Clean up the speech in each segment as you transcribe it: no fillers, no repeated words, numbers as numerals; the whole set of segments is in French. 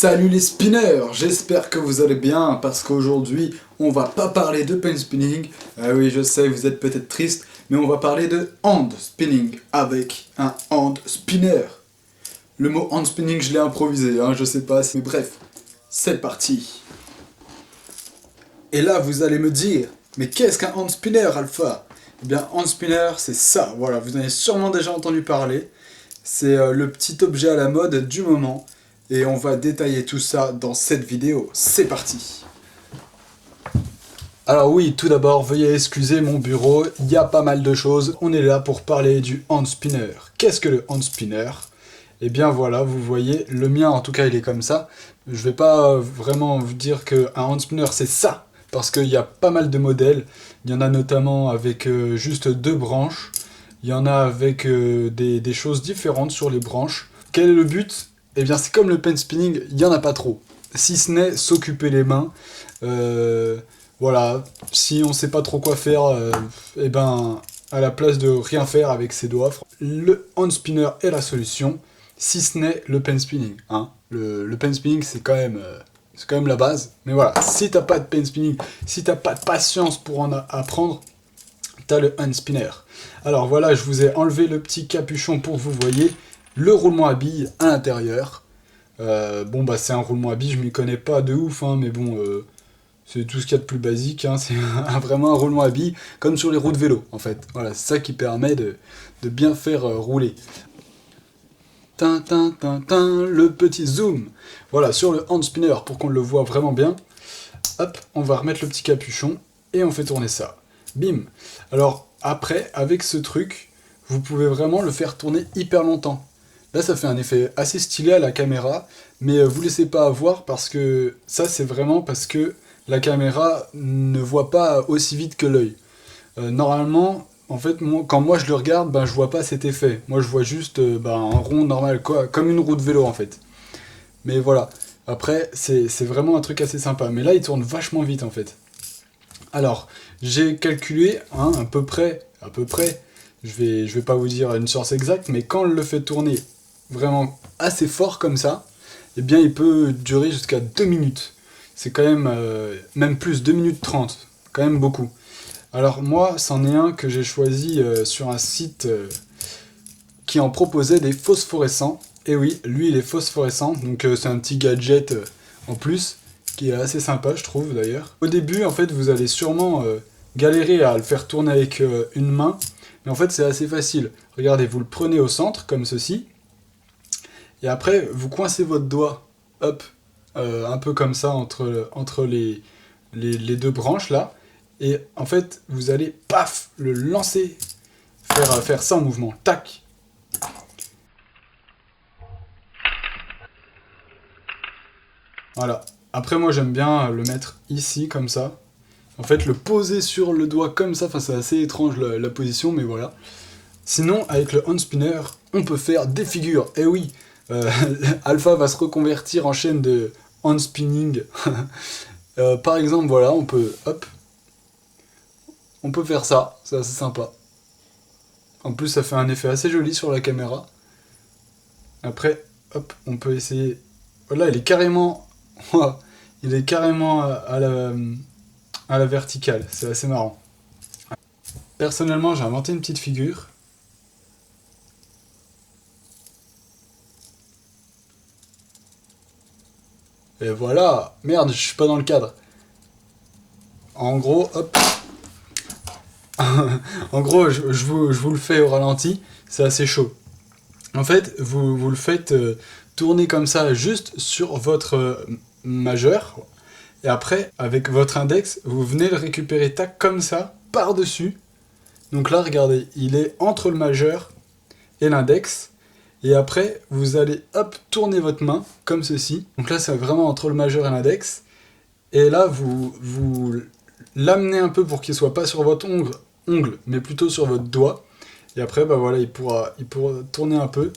Salut les spinners, j'espère que vous allez bien parce qu'aujourd'hui on va pas parler de pen spinning. Oui, je sais, vous êtes peut-être triste, mais on va parler de hand spinning avec un hand spinner. Le mot hand spinning je l'ai improvisé, je sais pas, mais bref, c'est parti. Et là vous allez me dire, mais qu'est-ce qu'un hand spinner Alpha? Eh bien hand spinner c'est ça, voilà, vous en avez sûrement déjà entendu parler. C'est le petit objet à la mode du moment. Et on va détailler tout ça dans cette vidéo. C'est parti! Alors oui, tout d'abord, veuillez excuser mon bureau, il y a pas mal de choses. On est là pour parler du hand spinner. Qu'est-ce que le hand spinner? Eh bien voilà, vous voyez, le mien en tout cas il est comme ça. Je vais pas vraiment vous dire qu'un hand spinner c'est ça, parce qu'il y a pas mal de modèles. Il y en a notamment avec juste 2 branches. Il y en a avec des choses différentes sur les branches. Quel est le but? Eh bien c'est comme le pen spinning, il n'y en a pas trop. Si ce n'est s'occuper les mains. Voilà, si on ne sait pas trop quoi faire, eh ben, à la place de rien faire avec ses doigts, le hand spinner est la solution, si ce n'est le pen spinning. Le pen spinning c'est quand même la base. Mais voilà, si t'as pas de pen spinning, si t'as pas de patience pour en apprendre, t'as le hand spinner. Alors voilà, je vous ai enlevé le petit capuchon pour que vous voyez le roulement à billes à l'intérieur. Bon bah c'est un roulement à billes, je m'y connais pas de ouf, mais bon, c'est tout ce qu'il y a de plus basique, c'est vraiment un roulement à billes, comme sur les roues de vélo en fait. Voilà, c'est ça qui permet de bien faire rouler. Le petit zoom. Voilà, sur le hand spinner, pour qu'on le voit vraiment bien. Hop, on va remettre le petit capuchon, et on fait tourner ça. Bim. Alors après, avec ce truc, vous pouvez vraiment le faire tourner hyper longtemps. Là, ça fait un effet assez stylé à la caméra, mais vous laissez pas avoir parce que ça, c'est vraiment parce que la caméra ne voit pas aussi vite que l'œil. Normalement, en fait, quand moi je le regarde, je vois pas cet effet. Moi, je vois juste un rond normal, quoi, comme une roue de vélo en fait. Mais voilà. Après, c'est vraiment un truc assez sympa. Mais là, il tourne vachement vite en fait. Alors, j'ai calculé à peu près, je vais pas vous dire une source exacte, mais quand on le fait tourner vraiment assez fort comme ça, eh bien il peut durer jusqu'à 2 minutes. C'est quand même plus, 2 minutes 30, quand même beaucoup. Alors moi, c'en est un que j'ai choisi sur un site qui en proposait des phosphorescents. Et oui, lui il est phosphorescent, donc c'est un petit gadget en plus, qui est assez sympa je trouve d'ailleurs. Au début en fait vous allez sûrement galérer à le faire tourner avec une main, mais en fait c'est assez facile. Regardez, vous le prenez au centre comme ceci, et après vous coincez votre doigt, hop, un peu comme ça entre les deux branches là, et en fait vous allez paf le lancer, faire ça en mouvement, tac. Voilà. Après moi j'aime bien le mettre ici comme ça. En fait le poser sur le doigt comme ça, c'est assez étrange la position, mais voilà. Sinon avec le hand spinner, on peut faire des figures. Et oui, Alpha va se reconvertir en chaîne de hand spinning. Par exemple voilà, on peut faire ça, c'est assez sympa. En plus ça fait un effet assez joli sur la caméra. Après, hop, on peut essayer. Voilà, il est carrément à la verticale, c'est assez marrant. Personnellement, j'ai inventé une petite figure. Et voilà, merde, je suis pas dans le cadre. En gros, hop. En gros, je vous le fais au ralenti, c'est assez chaud. En fait, vous le faites tourner comme ça, juste sur votre majeur. Et après, avec votre index, vous venez le récupérer, tac, comme ça, par-dessus. Donc là, regardez, il est entre le majeur et l'index. Et après, vous allez, hop, tourner votre main, comme ceci. Donc là, c'est vraiment entre le majeur et l'index. Et là, vous l'amenez un peu pour qu'il ne soit pas sur votre ongle, mais plutôt sur votre doigt. Et après, voilà, il pourra tourner un peu.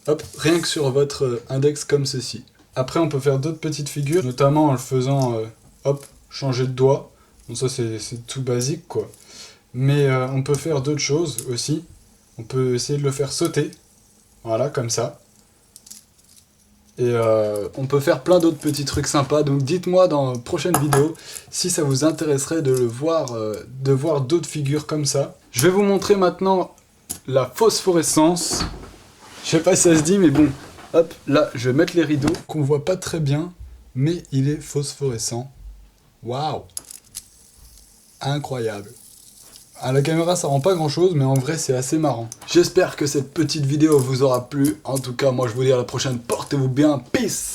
Hop, rien que sur votre index comme ceci. Après, on peut faire d'autres petites figures, notamment en le faisant, hop, changer de doigt. Bon, ça, c'est tout basique, quoi. Mais on peut faire d'autres choses aussi. On peut essayer de le faire sauter. Voilà, comme ça. Et on peut faire plein d'autres petits trucs sympas, donc dites-moi dans une prochaine vidéo si ça vous intéresserait de voir d'autres figures comme ça. Je vais vous montrer maintenant la phosphorescence. Je sais pas si ça se dit, mais bon, hop, là, je vais mettre les rideaux, qu'on voit pas très bien, mais il est phosphorescent. Waouh! Incroyable! À la caméra, ça rend pas grand chose, mais en vrai, c'est assez marrant. J'espère que cette petite vidéo vous aura plu. En tout cas, moi, je vous dis à la prochaine. Portez-vous bien. Peace!